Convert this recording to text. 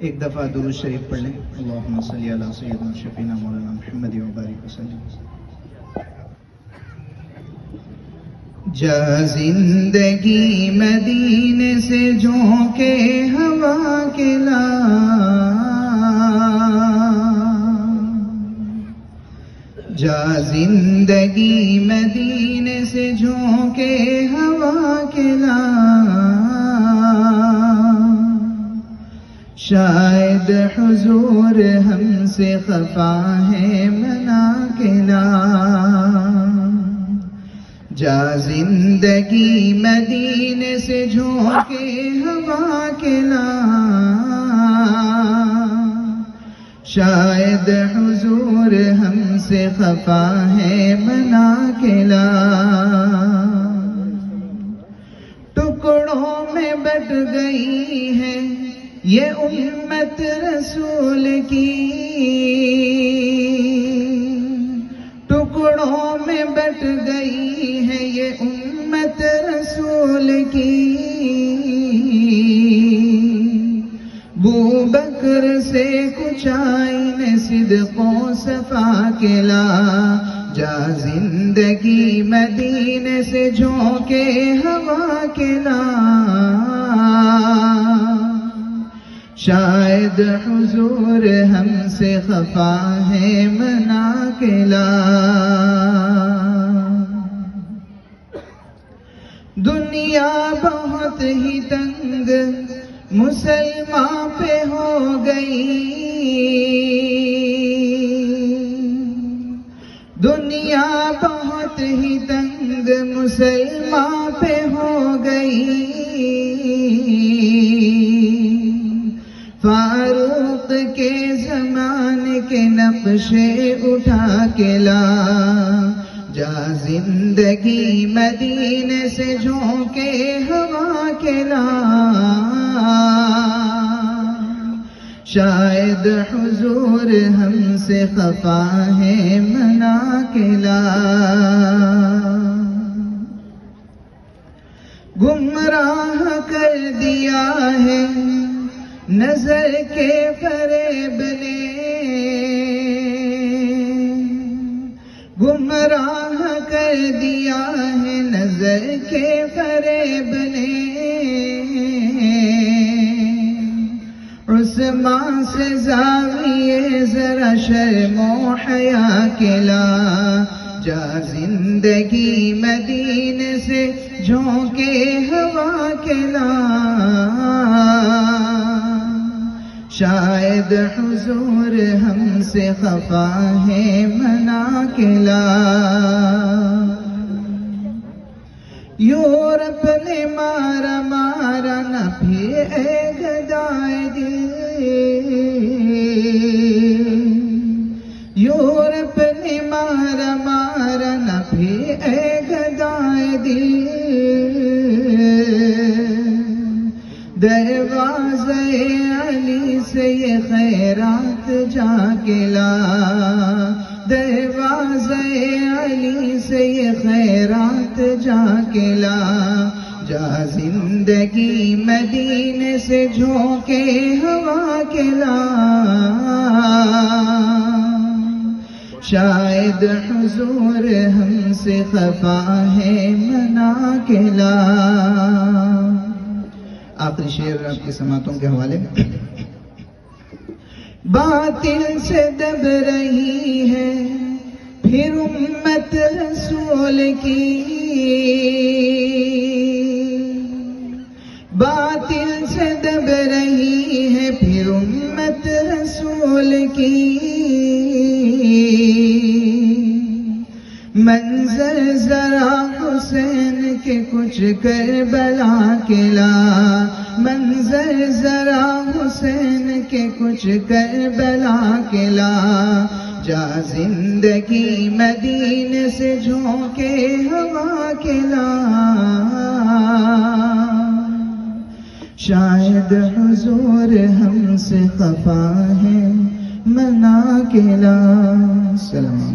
ایک دفعہ درود شریف پڑھ لیں. اللہم صلی علی سیدنا شفیعنا مولانا محمد وبارک وسلم. جا زندگی مدینے سے جھونکے ہوا کے لا، جا زندگی مدینے سے جھونکے ہوا کے لا، شاید حضور ہم سے خفا ہے منا کے لا. جا زندگی مدینے سے جھونکے ہوا کے لا، شاید حضور ہم سے خفا ہے منا کے لا. ٹکڑوں میں بٹ گئی ہے یہ امت رسول کی، ٹکڑوں میں بٹ گئی ہے یہ امت رسول کی. بو بکر سے کچھ آئین صدقوں صفا کے لا. جا زندگی مدینے سے جھونکے ہوا کے لا، شاید حضور ہم سے خفا ہے منا کے لا. دنیا بہت ہی تنگ مسلمان پہ ہو گئی، دنیا بہت ہی تنگ مسلمان پہ ہو گئی. فاروق کے زمانے کے نقشے اٹھا کے لا. جا زندگی مدینے سے جھونکے ہوا کے لا، شاید حضور ہم سے خفا ہے منا کے لا. گمراہ کر دیا ہے نظر کے فریب نے، گمراہ کر دیا ہے نظر کے فریب نے. عثمان سے زاویے ذرا شرم و حیا کے لا. جا زندگی مدینے سے جھونکے ہوا کے لا، شاید حضور ہم سے خفا ہے منا کے لا. یورپ نے مارا مارا نہ پھر اے گدائے دل، یورپ نے مارا مارا نہ پھر اے گدائے دل. دروازے علی سے یہ خیرات جا کے لا، دروازے علی سے یہ خیرات جا کے لا. جا زندگی مدینے سے جھونکے ہوا کے لا، شاید حضور ہم سے خفا ہے منا کے لا. آخری شعر آپ کی سماعتوں کے حوالے. باطل سے دب رہی ہے پھر امت رسول کی، باطل سے دب رہی ہے پھر امت رسول کی. منظر ذرا حسین کے کچھ کربلا کے لا، منظر ذرا حسین کے کچھ کربلا کے لا. جا زندگی مدینے سے جھونکے ہوا کے لا، شاید حضور ہم سے خفا ہے منا کے لا. سلام.